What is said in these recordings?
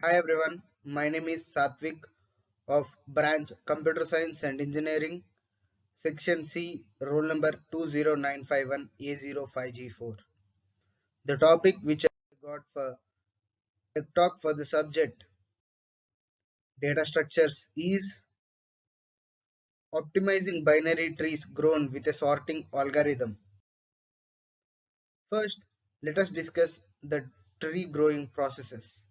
Hi everyone, my name is Satvik of branch Computer Science and Engineering, section C, roll number 20951A05G4. The topic which I got for a talk for the subject data structures is optimizing binary trees grown with a sorting algorithm. First, let us discuss the tree growing processes.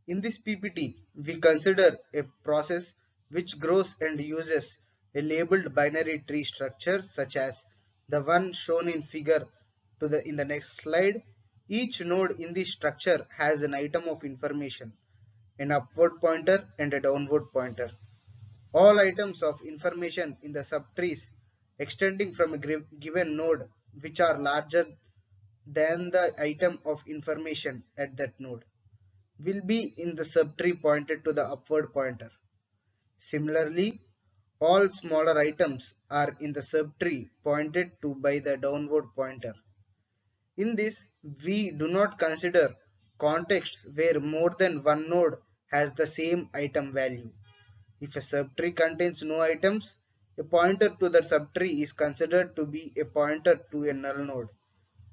In this PPT, we consider a process which grows and uses a labeled binary tree structure such as the one shown in figure in the next slide. Each node in this structure has an item of information, an upward pointer and a downward pointer. All items of information in the subtrees extending from a given node which are larger than the item of information at that node will be in the subtree pointed to the upward pointer. Similarly, all smaller items are in the subtree pointed to by the downward pointer. In this, we do not consider contexts where more than one node has the same item value. If a subtree contains no items, a pointer to the subtree is considered to be a pointer to a null node.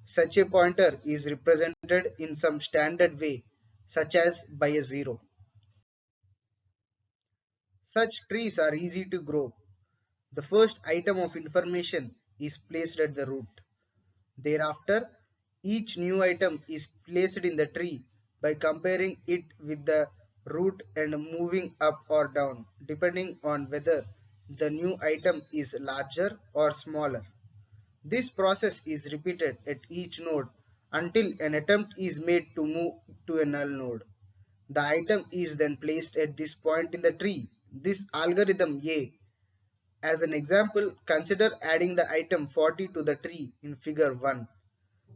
Such a pointer is represented in some standard way, such as by a zero. Such trees are easy to grow. The first item of information is placed at the root. Thereafter, each new item is placed in the tree by comparing it with the root and moving up or down depending on whether the new item is larger or smaller. This process is repeated at each node until an attempt is made to move to a null node. The item is then placed at this point in the tree. This algorithm A. As an example, consider adding the item 40 to the tree in figure 1.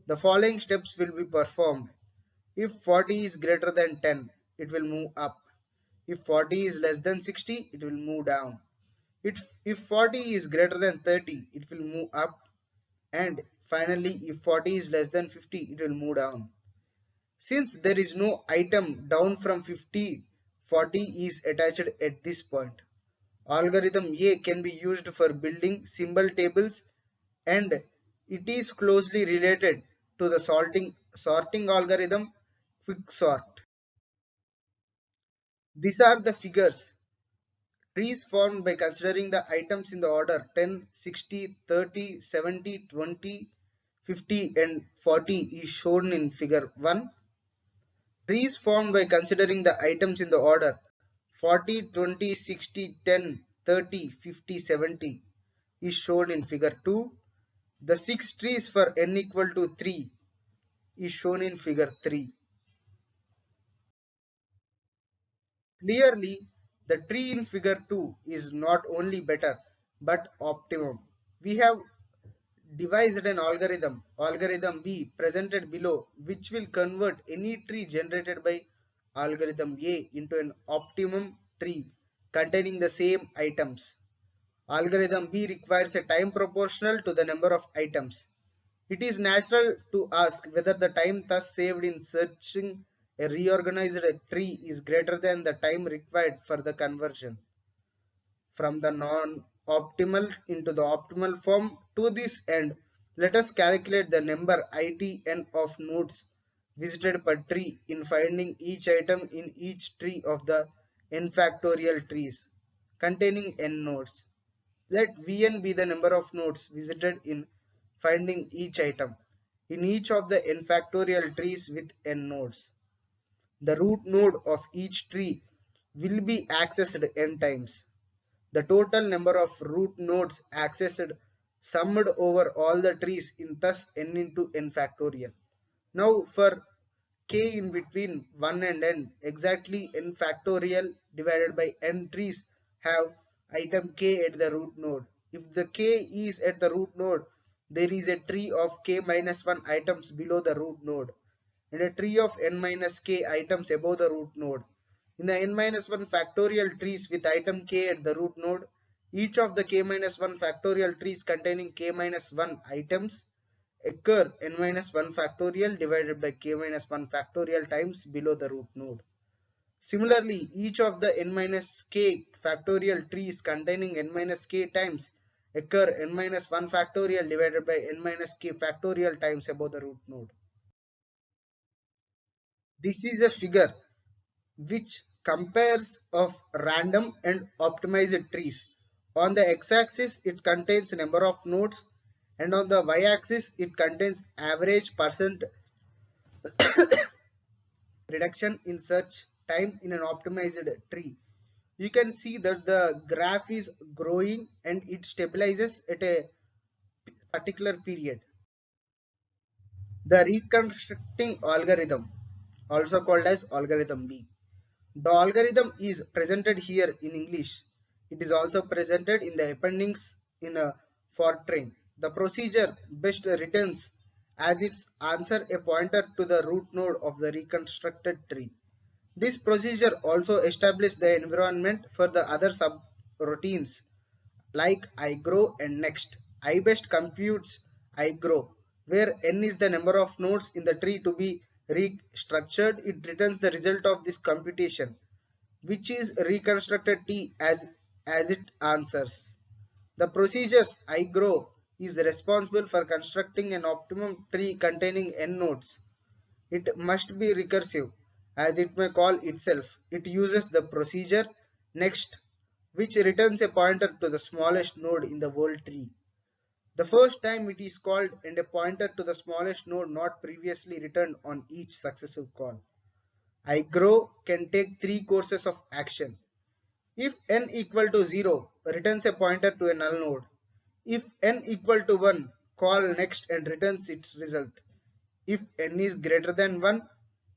The following steps will be performed. If 40 is greater than 10, it will move up. If 40 is less than 60, it will move down. If 40 is greater than 30, it will move up. And finally, if 40 is less than 50, it will move down. Since there is no item down from 50, 40 is attached at this point. Algorithm A can be used for building symbol tables and it is closely related to the sorting algorithm quicksort. These are the figures. Trees formed by considering the items in the order 10, 60, 30, 70, 20, 50 and 40 is shown in figure 1. Trees formed by considering the items in the order 40, 20, 60, 10, 30, 50, 70 is shown in figure 2. The 6 trees for n equal to 3 is shown in figure 3. Clearly, the tree in figure 2 is not only better but optimum. We have devised an algorithm B presented below, which will convert any tree generated by algorithm A into an optimum tree containing the same items. Algorithm B requires a time proportional to the number of items. It is natural to ask whether the time thus saved in searching a reorganized tree is greater than the time required for the conversion from the non-optimal into the optimal form. To this end, let us calculate the number itn of nodes visited per tree in finding each item in each tree of the n factorial trees containing n nodes. Let Vn be the number of nodes visited in finding each item in each of the n factorial trees with n nodes. The root node of each tree will be accessed n times. The total number of root nodes accessed summed over all the trees in thus n into n factorial. Now for k in between 1 and n, exactly n factorial divided by n trees have item k at the root node. If the k is at the root node, there is a tree of k minus 1 items below the root node and a tree of n minus k items above the root node. In the n minus 1 factorial trees with item k at the root node, each of the k minus 1 factorial trees containing k minus 1 items occur n minus 1 factorial divided by k minus 1 factorial times below the root node. Similarly, each of the n minus k factorial trees containing n minus k times occur n minus 1 factorial divided by n minus k factorial times above the root node. This is a figure which compares of random and optimized trees. On the x-axis, it contains number of nodes, and on the y-axis, it contains average percent reduction in search time in an optimized tree. You can see that the graph is growing and it stabilizes at a particular period. The reconstructing algorithm, also called as algorithm B. The algorithm is presented here in English. It is also presented in the appendix in a Fortran. The procedure best returns as its answer a pointer to the root node of the reconstructed tree. This procedure also establishes the environment for the other subroutines like iGrow and next. iBest computes iGrow, where n is the number of nodes in the tree to be restructured. It returns the result of this computation, which is reconstructed T as it answers. The procedures iGrow is responsible for constructing an optimum tree containing n nodes. It must be recursive, as it may call itself. It uses the procedure next, which returns a pointer to the smallest node in the whole tree. The first time it is called and a pointer to the smallest node not previously returned on each successive call. iGrow can take three courses of action. If n equal to 0, returns a pointer to a null node. If n equal to 1, call next and returns its result. If n is greater than 1,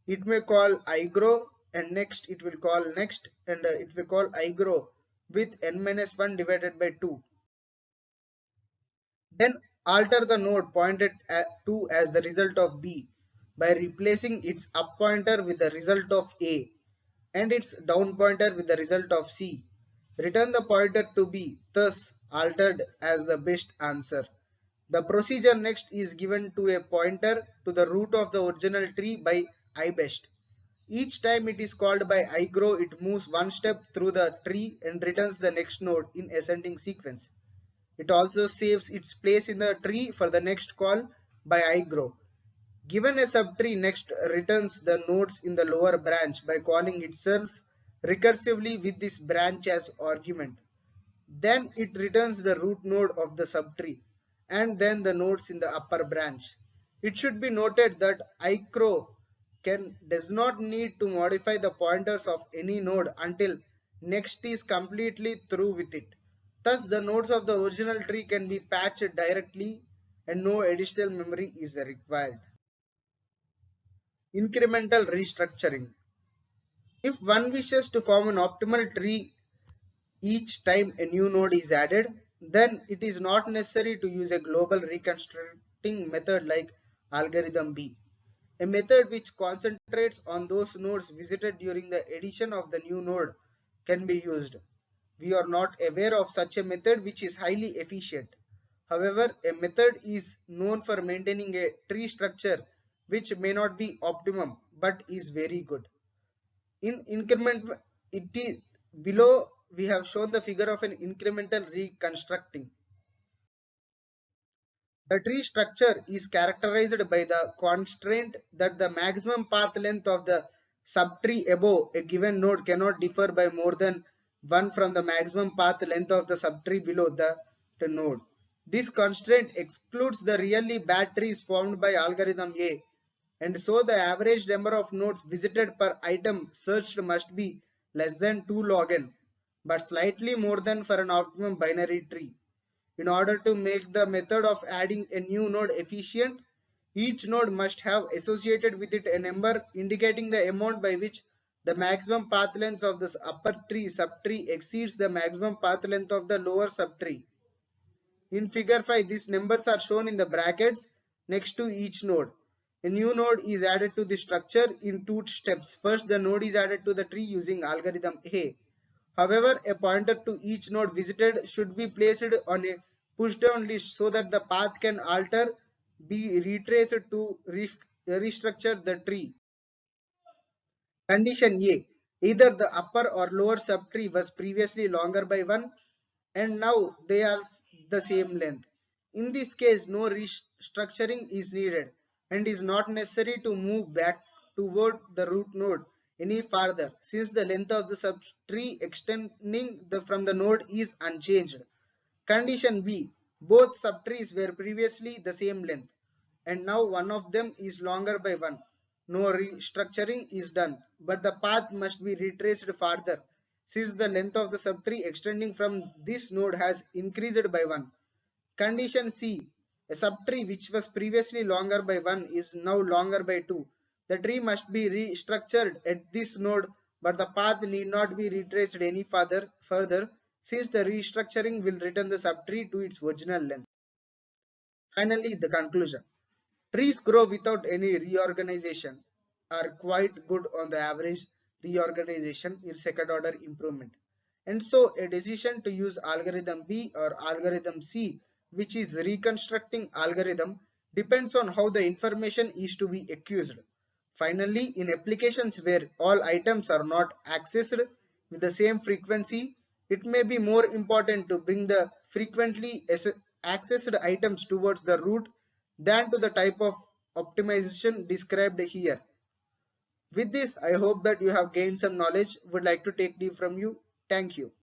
it may call iGrow and next it will call next and it will call iGrow with n minus 1 divided by 2. Then alter the node pointed to as the result of B by replacing its up pointer with the result of A and its down pointer with the result of C. Return the pointer to B, thus altered as the best answer. The procedure next is given to a pointer to the root of the original tree by iBest. Each time it is called by iGrow, it moves one step through the tree and returns the next node in ascending sequence. It also saves its place in the tree for the next call by iGrow. Given a subtree, next returns the nodes in the lower branch by calling itself recursively with this branch as argument. Then it returns the root node of the subtree and then the nodes in the upper branch. It should be noted that iCrow does not need to modify the pointers of any node until next is completely through with it. Thus, the nodes of the original tree can be patched directly and no additional memory is required. Incremental restructuring. If one wishes to form an optimal tree each time a new node is added, then it is not necessary to use a global reconstructing method like algorithm B. A method which concentrates on those nodes visited during the addition of the new node can be used. We are not aware of such a method which is highly efficient. However, a method is known for maintaining a tree structure which may not be optimum but is very good. In increment, it is below we have shown the figure of an incremental reconstructing. The tree structure is characterized by the constraint that the maximum path length of the subtree above a given node cannot differ by more than 1 from the maximum path length of the subtree below the node. This constraint excludes the really bad trees formed by algorithm A, and so the average number of nodes visited per item searched must be less than 2 log n, but slightly more than for an optimum binary tree. In order to make the method of adding a new node efficient, each node must have associated with it a number indicating the amount by which the maximum path length of this upper tree subtree exceeds the maximum path length of the lower subtree. In figure 5, these numbers are shown in the brackets next to each node. A new node is added to the structure in two steps. First, the node is added to the tree using algorithm A. However, a pointer to each node visited should be placed on a pushdown list so that the path can be retraced to restructure the tree. Condition A. Either the upper or lower subtree was previously longer by 1 and now they are the same length. In this case, no restructuring is needed and is not necessary to move back toward the root node any farther since the length of the subtree extending from the node is unchanged. Condition B. Both subtrees were previously the same length and now one of them is longer by 1. No restructuring is done, but the path must be retraced further since the length of the subtree extending from this node has increased by 1. Condition C. A subtree which was previously longer by 1 is now longer by 2. The tree must be restructured at this node, but the path need not be retraced any further since the restructuring will return the subtree to its original length. Finally, the conclusion. Trees grow without any reorganization are quite good on the average. Reorganization is second order improvement. And so a decision to use algorithm B or algorithm C, which is reconstructing algorithm, depends on how the information is to be accused. Finally, in applications where all items are not accessed with the same frequency, it may be more important to bring the frequently accessed items towards the root than to the type of optimization described here. With this, I hope that you have gained some knowledge. Would like to take leave from you. Thank you.